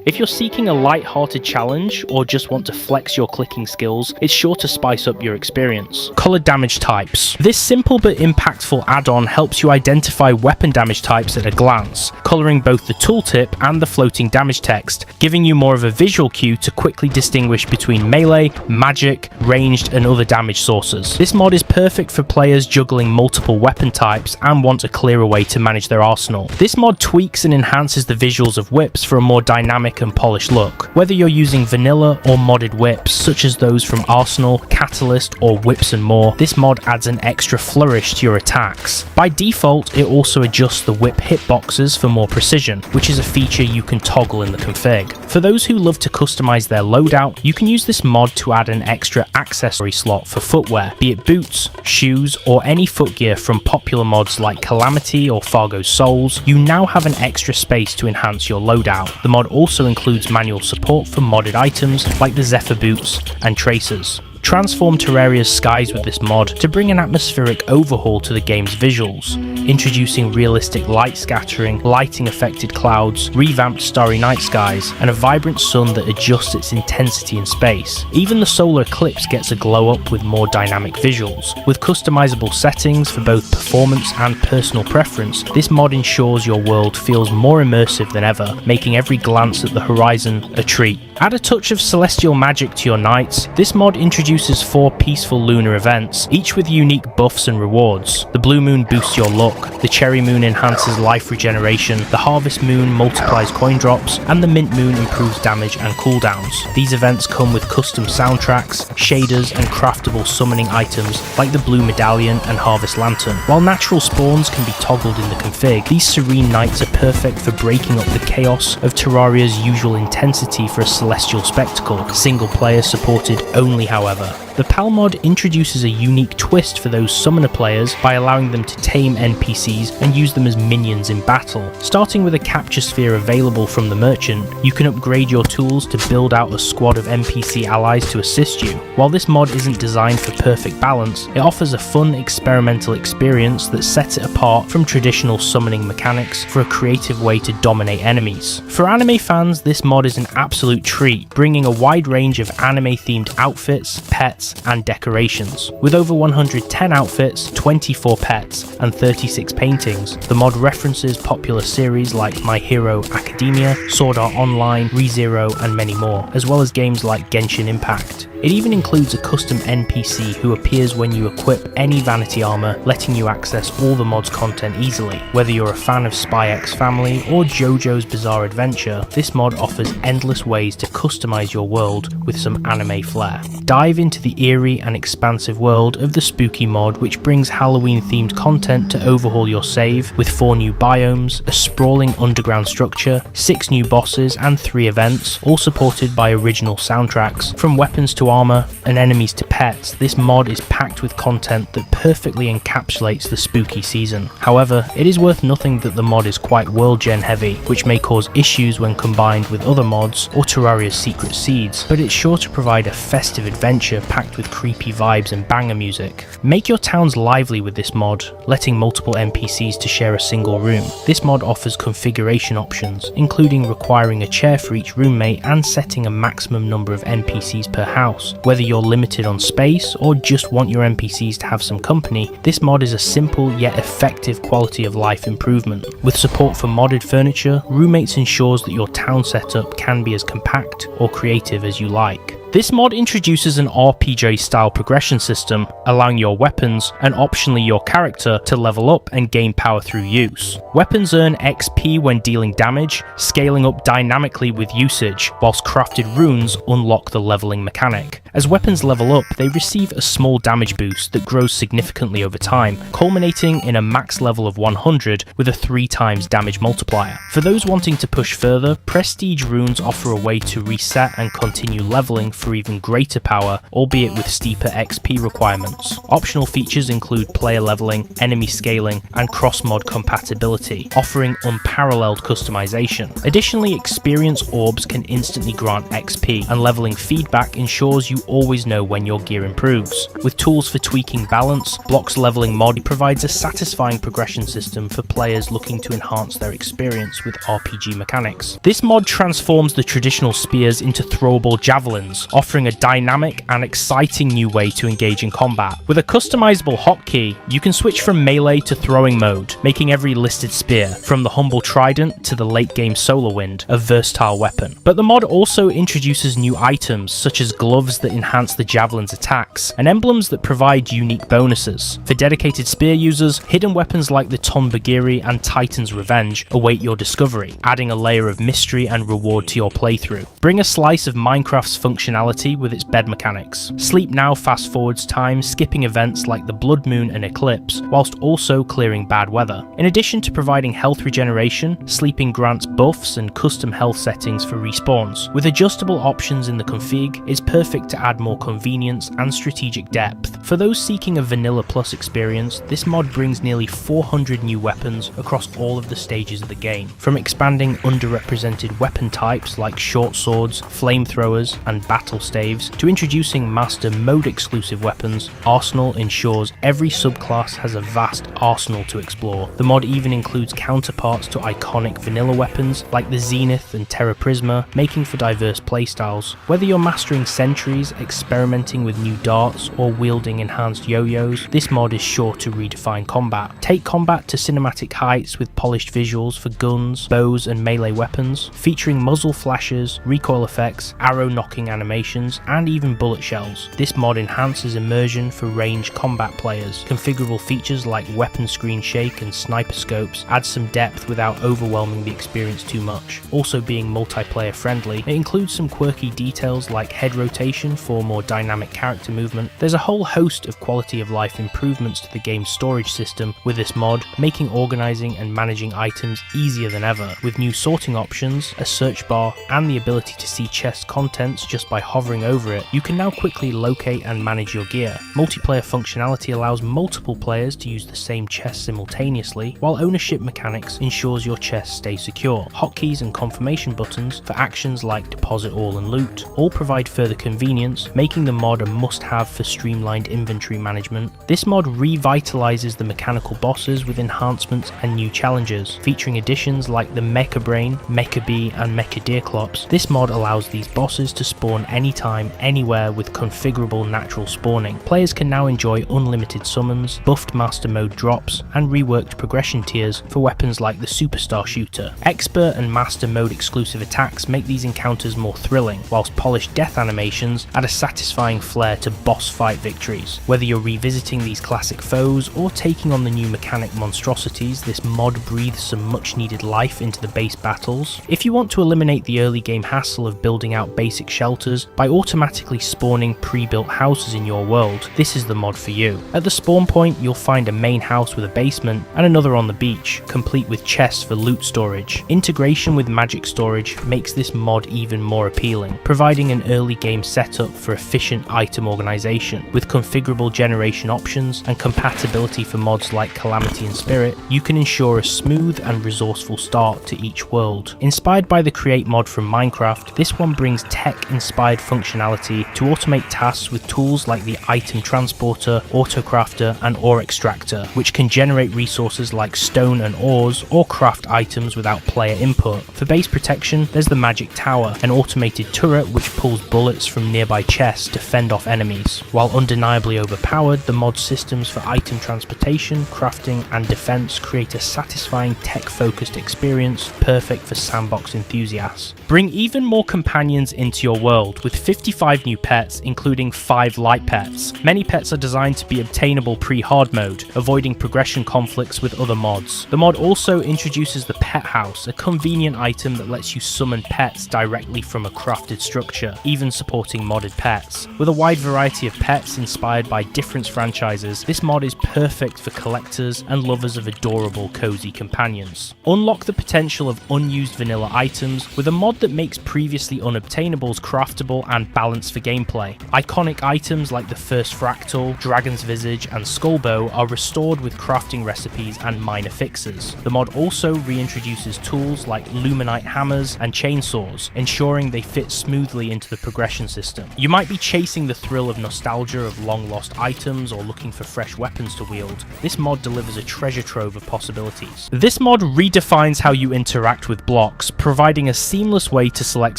If you're seeking a light-hearted challenge or just want to flex your clicking skills, it's sure to spice up your experience. Color damage types. This simple but impactful add-on helps you identify weapon damage types at a glance, coloring both the tooltip and the floating damage text, giving you more of a visual cue to quickly distinguish between melee, magic, ranged, and other damage sources. This mod is perfect for players juggling multiple weapon types and want a clearer way to manage their arsenal. This mod tweaks and enhances the visuals of whips for a more dynamic and polished look. Whether you're using vanilla or modded whips, such as those from Arsenal, Catalyst, or Whips and More, this mod adds an extra flourish to your attacks. By default, it also adjusts the whip hitboxes for more precision, which is a feature you can toggle in the config. For those who love to customize their loadout, you can use this mod to add an extra accessory slot for footwear, be it boots, shoes, or any footgear from popular mods like Calamity or Fargo Souls. You now have an extra space to enhance your loadout. The mod also includes manual support for modded items like the Zephyr boots and tracers. Transform Terraria's skies with this mod to bring an atmospheric overhaul to the game's visuals, introducing realistic light scattering, lighting affected clouds, revamped starry night skies, and a vibrant sun that adjusts its intensity in space. Even the solar eclipse gets a glow up with more dynamic visuals. With customizable settings for both performance and personal preference, this mod ensures your world feels more immersive than ever, making every glance at the horizon a treat. Add a touch of celestial magic to your nights. This mod introduces 4 peaceful lunar events, each with unique buffs and rewards. The blue moon boosts your luck, the cherry moon enhances life regeneration, the harvest moon multiplies coin drops, and the mint moon improves damage and cooldowns. These events come with custom soundtracks, shaders, and craftable summoning items like the blue medallion and harvest lantern. While natural spawns can be toggled in the config, these serene nights are perfect for breaking up the chaos of Terraria's usual intensity for a celestial spectacle, single player supported only however. The Pal mod introduces a unique twist for those summoner players by allowing them to tame NPCs and use them as minions in battle. Starting with a capture sphere available from the merchant, you can upgrade your tools to build out a squad of NPC allies to assist you. While this mod isn't designed for perfect balance, it offers a fun experimental experience that sets it apart from traditional summoning mechanics for a creative way to dominate enemies. For anime fans, this mod is an absolute treat, bringing a wide range of anime-themed outfits, pets, and decorations. With over 110 outfits, 24 pets, and 36 paintings, the mod references popular series like My Hero Academia, Sword Art Online, ReZero, and many more, as well as games like Genshin Impact. It even includes a custom NPC who appears when you equip any vanity armor, letting you access all the mod's content easily. Whether you're a fan of Spy X Family or JoJo's Bizarre Adventure, this mod offers endless ways to customize your world with some anime flair. Dive into the eerie and expansive world of the Spooky mod, which brings Halloween-themed content to overhaul your save with 4 new biomes, a sprawling underground structure, 6 new bosses, and 3 events, all supported by original soundtracks. From weapons to armor and enemies to pets, this mod is packed with content that perfectly encapsulates the spooky season. However, it is worth noting that the mod is quite world gen heavy, which may cause issues when combined with other mods or Terraria's secret seeds, but it's sure to provide a festive adventure packed with creepy vibes and banger music. Make your towns lively with this mod, letting multiple NPCs to share a single room. This mod offers configuration options, including requiring a chair for each roommate and setting a maximum number of NPCs per house. Whether you're limited on space or just want your NPCs to have some company, this mod is a simple yet effective quality of life improvement. With support for modded furniture, Roommates ensures that your town setup can be as compact or creative as you like. This mod introduces an RPG-style progression system, allowing your weapons, and optionally your character, to level up and gain power through use. Weapons earn XP when dealing damage, scaling up dynamically with usage, whilst crafted runes unlock the leveling mechanic. As weapons level up, they receive a small damage boost that grows significantly over time, culminating in a max level of 100 with a 3 times damage multiplier. For those wanting to push further, prestige runes offer a way to reset and continue leveling for even greater power, albeit with steeper XP requirements. Optional features include player leveling, enemy scaling, and cross-mod compatibility, offering unparalleled customization. Additionally, experience orbs can instantly grant XP, and leveling feedback ensures you always know when your gear improves. With tools for tweaking balance, Block's leveling mod provides a satisfying progression system for players looking to enhance their experience with RPG mechanics. This mod transforms the traditional spears into throwable javelins, offering a dynamic and exciting new way to engage in combat. With a customizable hotkey, you can switch from melee to throwing mode, making every listed spear, from the humble trident to the late game solar wind, a versatile weapon. But the mod also introduces new items, such as gloves that enhance the javelin's attacks, and emblems that provide unique bonuses. For dedicated spear users, hidden weapons like the Tonbagiri and Titan's Revenge await your discovery, adding a layer of mystery and reward to your playthrough. Bring a slice of Minecraft's functionality with its bed mechanics. Sleep Now fast forwards time, skipping events like the Blood Moon and Eclipse, whilst also clearing bad weather. In addition to providing health regeneration, sleeping grants buffs and custom health settings for respawns. With adjustable options in the config, it's perfect to add more convenience and strategic depth. For those seeking a Vanilla Plus experience, this mod brings nearly 400 new weapons across all of the stages of the game. From expanding underrepresented weapon types like short swords, flamethrowers, and battle staves, to introducing master mode exclusive weapons, Arsenal ensures every subclass has a vast arsenal to explore. The mod even includes counterparts to iconic vanilla weapons like the Zenith and Terra Prisma, making for diverse playstyles. Whether you're mastering sentries, experimenting with new darts, or wielding enhanced yo-yos, this mod is sure to redefine combat. Take combat to cinematic heights with polished visuals for guns, bows, and melee weapons, featuring muzzle flashes, recoil effects, arrow knocking animations, and even bullet shells. This mod enhances immersion for ranged combat players. Configurable features like weapon screen shake and sniper scopes add some depth without overwhelming the experience too much. Also being multiplayer friendly, it includes some quirky details like head rotation navigation for more dynamic character movement. There's a whole host of quality of life improvements to the game's storage system with this mod, making organising and managing items easier than ever. With new sorting options, a search bar, and the ability to see chest contents just by hovering over it, you can now quickly locate and manage your gear. Multiplayer functionality allows multiple players to use the same chest simultaneously, while ownership mechanics ensures your chest stays secure. Hotkeys and confirmation buttons for actions like deposit all and loot all provide further convenience, making the mod a must-have for streamlined inventory management. This mod revitalizes the mechanical bosses with enhancements and new challenges, featuring additions like the Mecha Brain, Mecha Bee, and Mecha Deerclops. This mod allows these bosses to spawn anytime, anywhere with configurable natural spawning. Players can now enjoy unlimited summons, buffed master mode drops, and reworked progression tiers for weapons like the Superstar Shooter. Expert and master mode exclusive attacks make these encounters more thrilling, whilst polished death animations add a satisfying flair to boss fight victories. Whether you're revisiting these classic foes or taking on the new mechanic monstrosities, this mod breathes some much needed life into the base battles. If you want to eliminate the early game hassle of building out basic shelters by automatically spawning pre-built houses in your world, this is the mod for you. At the spawn point, you'll find a main house with a basement and another on the beach, complete with chests for loot storage. Integration with magic storage makes this mod even more appealing, providing an early game setup for efficient item organization. With configurable generation options and compatibility for mods like Calamity and Spirit, you can ensure a smooth and resourceful start to each world. Inspired by the Create mod from Minecraft, this one brings tech-inspired functionality to automate tasks with tools like the Item Transporter, Autocrafter, and Ore Extractor, which can generate resources like stone and ores or craft items without player input. For base protection, there's the Magic Tower, an automated turret which pulls bullets from nearby chests to fend off enemies. While undeniably overpowered, the mod systems for item transportation, crafting, and defense create a satisfying tech-focused experience perfect for sandbox enthusiasts. Bring even more companions into your world with 55 new pets, including 5 light pets. Many pets are designed to be obtainable pre-hard mode, avoiding progression conflicts with other mods. The mod also introduces the Pet House, a convenient item that lets you summon pets directly from a crafted structure, even supporting modded pets. With a wide variety of pets inspired by different franchises, this mod is perfect for collectors and lovers of adorable, cozy companions. Unlock the potential of unused vanilla items with a mod that makes previously unobtainables craftable and balanced for gameplay. Iconic items like the First Fractal, Dragon's Visage, and Skullbow are restored with crafting recipes and minor fixes. The mod also reintroduces tools like Luminite hammers and chainsaws, ensuring they fit smoothly into the progression system. You might be chasing the thrill of nostalgia of long-lost items or looking for fresh weapons to wield. This mod delivers a treasure trove of possibilities. This mod redefines how you interact with blocks, providing a seamless way to select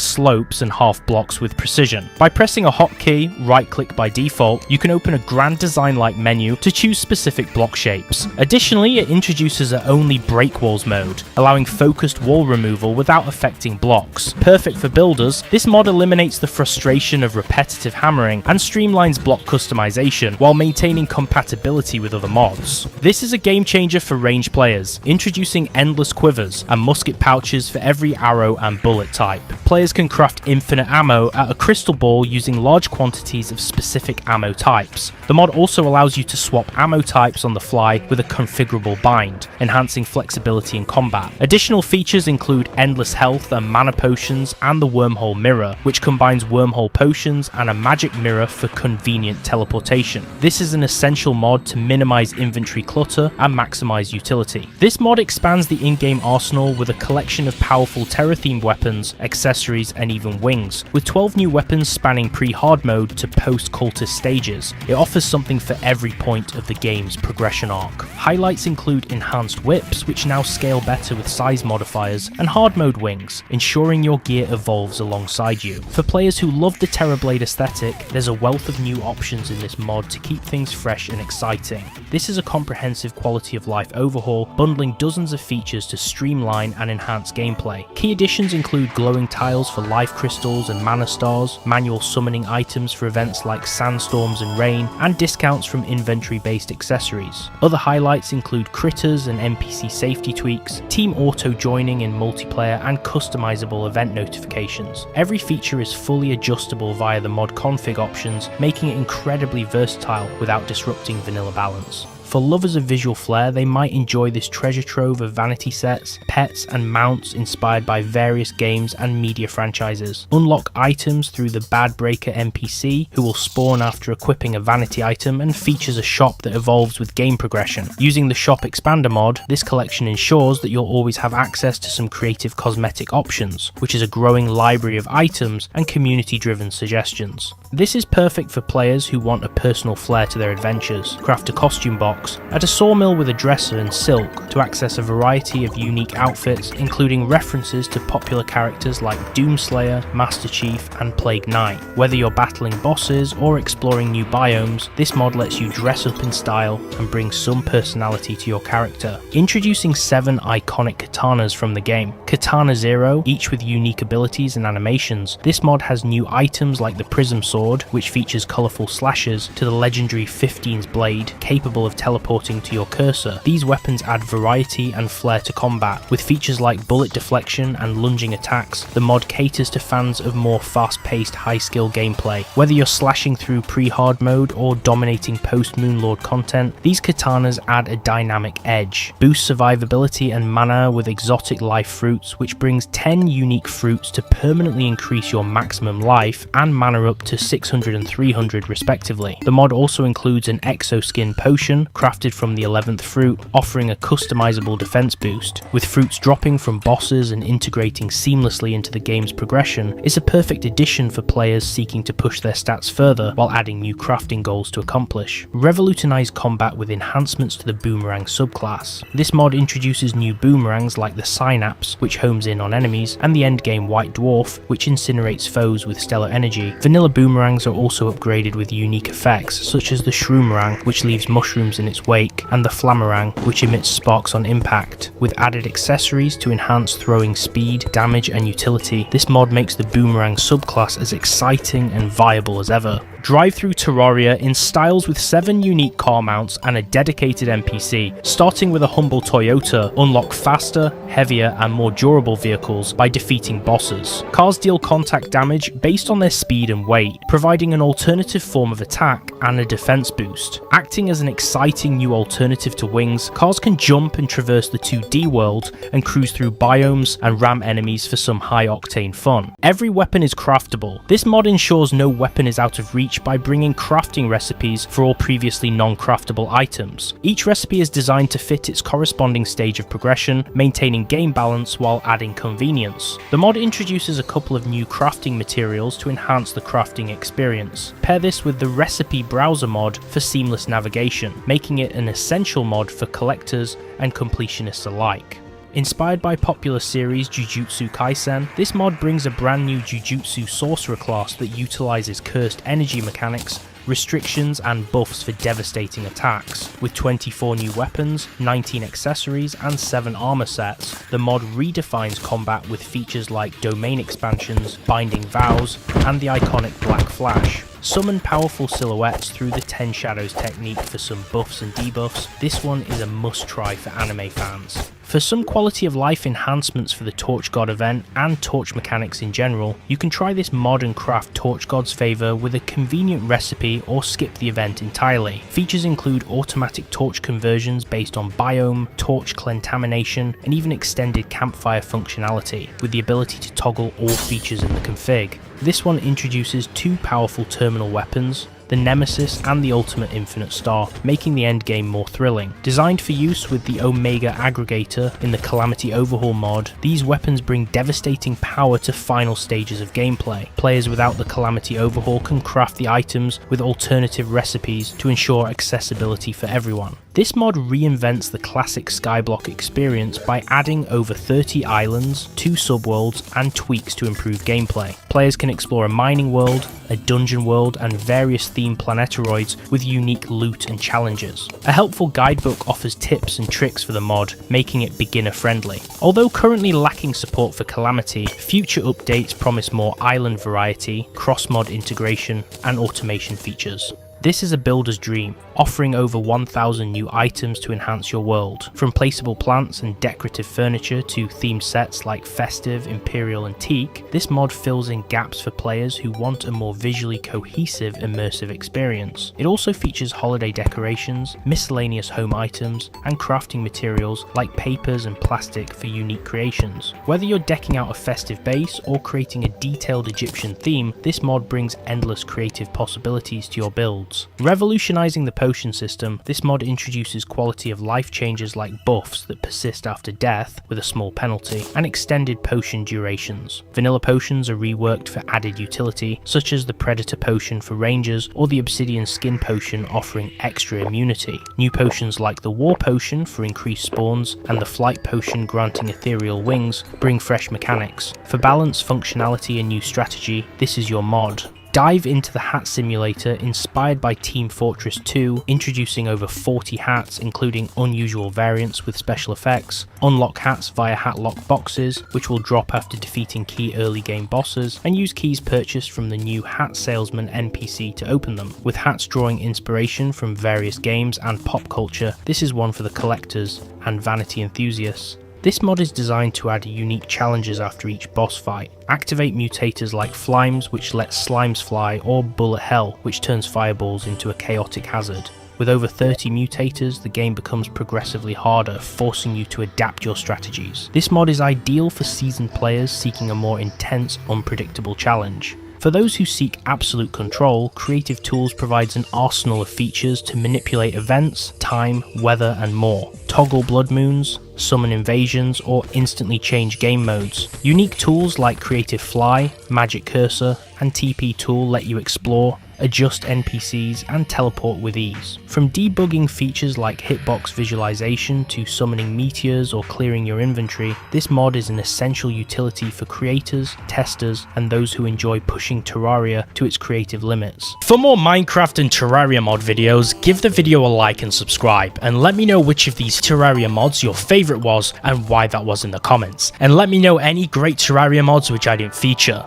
slopes and half blocks with precision. By pressing a hotkey, right-click by default, you can open a grand design-like menu to choose specific block shapes. Additionally, it introduces a only break walls mode, allowing focused wall removal without affecting blocks. Perfect for builders, this mod eliminates the frustration of repetitive hammering and streamlines block customization while maintaining compatibility with other mods. This is a game changer for range players, introducing endless quivers and musket pouches for every arrow and bullet type. Players can craft infinite ammo at a crystal ball using large quantities of specific ammo types. The mod also allows you to swap ammo types on the fly with a configurable bind, enhancing flexibility in combat. Additional features include endless health and mana potions and the Wormhole Mirror, which combines wormhole potions and a magic mirror for convenient teleportation. This is an essential mod to minimize inventory clutter and maximize utility. This mod expands the in-game arsenal with a collection of powerful Terra-themed weapons, accessories, and even wings. With 12 new weapons spanning pre-hard mode to post-cultist stages, it offers something for every point of the game's progression arc. Highlights include enhanced whips, which now scale better with size modifiers, and hard mode wings, ensuring your gear evolves alongside you. For players who love the Terrorblade aesthetic, there's a wealth of new options in this mod to keep things fresh and exciting. This is a comprehensive quality of life overhaul, bundling dozens of features to streamline and enhance gameplay. Key additions include glowing tiles for life crystals and mana stars, manual summoning items for events like sandstorms and rain, and discounts from inventory-based accessories. Other highlights include critters and NPC safety tweaks, team auto joining in multiplayer, and customizable event notifications. Every feature is fully adjustable via via the mod config options, making it incredibly versatile without disrupting vanilla balance. For lovers of visual flair, they might enjoy this treasure trove of vanity sets, pets and mounts inspired by various games and media franchises. Unlock items through the Bad Breaker NPC, who will spawn after equipping a vanity item and features a shop that evolves with game progression. Using the Shop Expander mod, this collection ensures that you'll always have access to some creative cosmetic options, which is a growing library of items and community-driven suggestions. This is perfect for players who want a personal flair to their adventures. Craft a costume box, add a sawmill with a dresser and silk to access a variety of unique outfits, including references to popular characters like Doomslayer, Master Chief and Plague Knight. Whether you're battling bosses or exploring new biomes, this mod lets you dress up in style and bring some personality to your character. Introducing 7 iconic katanas from the game. Katana Zero, each with unique abilities and animations. This mod has new items like the Prism Sword, which features colourful slashes, to the legendary 15's Blade, capable of teleporting to your cursor. These weapons add variety and flair to combat. With features like bullet deflection and lunging attacks, the mod caters to fans of more fast-paced, high-skill gameplay. Whether you're slashing through pre-hard mode or dominating post-Moonlord content, these katanas add a dynamic edge. Boost survivability and mana with exotic life fruits, which brings 10 unique fruits to permanently increase your maximum life and mana up to 600 and 300 respectively. The mod also includes an Exoskin potion, crafted from the 11th fruit, offering a customizable defense boost. With fruits dropping from bosses and integrating seamlessly into the game's progression, it's a perfect addition for players seeking to push their stats further while adding new crafting goals to accomplish. Revolutionize combat with enhancements to the boomerang subclass. This mod introduces new boomerangs like the Synapse, which homes in on enemies, and the endgame White Dwarf, which incinerates foes with stellar energy. Vanilla boomerangs are also upgraded with unique effects, such as the Shroomerang, which leaves mushrooms in its wake, and the Flammerang, which emits sparks on impact. With added accessories to enhance throwing speed, damage and utility, this mod makes the boomerang subclass as exciting and viable as ever. Drive through Terraria in styles with 7 unique car mounts and a dedicated NPC. Starting with a humble Toyota, unlock faster, heavier and more durable vehicles by defeating bosses. Cars deal contact damage based on their speed and weight, providing an alternative form of attack and a defense boost. Acting as an exciting new alternative to wings, cars can jump and traverse the 2D world and cruise through biomes and ram enemies for some high-octane fun. Every weapon is craftable. This mod ensures no weapon is out of reach by bringing crafting recipes for all previously non-craftable items. Each recipe is designed to fit its corresponding stage of progression, maintaining game balance while adding convenience. The mod introduces a couple of new crafting materials to enhance the crafting experience. Pair this with the Recipe Browser mod for seamless navigation, making it an essential mod for collectors and completionists alike. Inspired by popular series Jujutsu Kaisen, this mod brings a brand new Jujutsu sorcerer class that utilizes cursed energy mechanics, restrictions and buffs for devastating attacks. With 24 new weapons, 19 accessories and 7 armor sets, the mod redefines combat with features like domain expansions, binding vows, and the iconic Black Flash. Summon powerful silhouettes through the 10 Shadows technique for some buffs and debuffs. This one is a must try for anime fans. For some quality of life enhancements for the Torch God event and torch mechanics in general, you can try this mod and craft Torch God's favour with a convenient recipe or skip the event entirely. Features include automatic torch conversions based on biome, torch contamination, and even extended campfire functionality, with the ability to toggle all features in the config. This one introduces 2 powerful terminal weapons, the Nemesis and the Ultimate Infinite Star, making the endgame more thrilling. Designed for use with the Omega Aggregator in the Calamity Overhaul mod, these weapons bring devastating power to final stages of gameplay. Players without the Calamity Overhaul can craft the items with alternative recipes to ensure accessibility for everyone. This mod reinvents the classic Skyblock experience by adding over 30 islands, 2 subworlds, and tweaks to improve gameplay. Players can explore a mining world, a dungeon world, and various themed planetoids with unique loot and challenges. A helpful guidebook offers tips and tricks for the mod, making it beginner friendly. Although currently lacking support for Calamity, future updates promise more island variety, cross-mod integration, and automation features. This is a builder's dream, offering over 1,000 new items to enhance your world. From placeable plants and decorative furniture to themed sets like festive, imperial and teak, this mod fills in gaps for players who want a more visually cohesive, immersive experience. It also features holiday decorations, miscellaneous home items, and crafting materials like papers and plastic for unique creations. Whether you're decking out a festive base or creating a detailed Egyptian theme, this mod brings endless creative possibilities to your builds. Revolutionizing the potion system, this mod introduces quality of life changes like buffs that persist after death with a small penalty, and extended potion durations. Vanilla potions are reworked for added utility, such as the Predator potion for rangers or the Obsidian skin potion offering extra immunity. New potions like the War potion for increased spawns and the Flight potion granting ethereal wings bring fresh mechanics. For balance, functionality and new strategy, this is your mod. Dive into the hat simulator inspired by Team Fortress 2, introducing over 40 hats including unusual variants with special effects, unlock hats via hat lock boxes which will drop after defeating key early game bosses, and use keys purchased from the new Hat Salesman NPC to open them. With hats drawing inspiration from various games and pop culture, this is one for the collectors and vanity enthusiasts. This mod is designed to add unique challenges after each boss fight. Activate mutators like Flimes, which lets slimes fly, or Bullet Hell, which turns fireballs into a chaotic hazard. With over 30 mutators, the game becomes progressively harder, forcing you to adapt your strategies. This mod is ideal for seasoned players seeking a more intense, unpredictable challenge. For those who seek absolute control, Creative Tools provides an arsenal of features to manipulate events, time, weather and more. Toggle blood moons, summon invasions, or instantly change game modes. Unique tools like Creative Fly, Magic Cursor, and TP Tool let you explore, adjust NPCs, and teleport with ease. From debugging features like hitbox visualization to summoning meteors or clearing your inventory, this mod is an essential utility for creators, testers, and those who enjoy pushing Terraria to its creative limits. For more Minecraft and Terraria mod videos, give the video a like and subscribe, and let me know which of these Terraria mods your favourite was and why that was in the comments. And let me know any great Terraria mods which I didn't feature.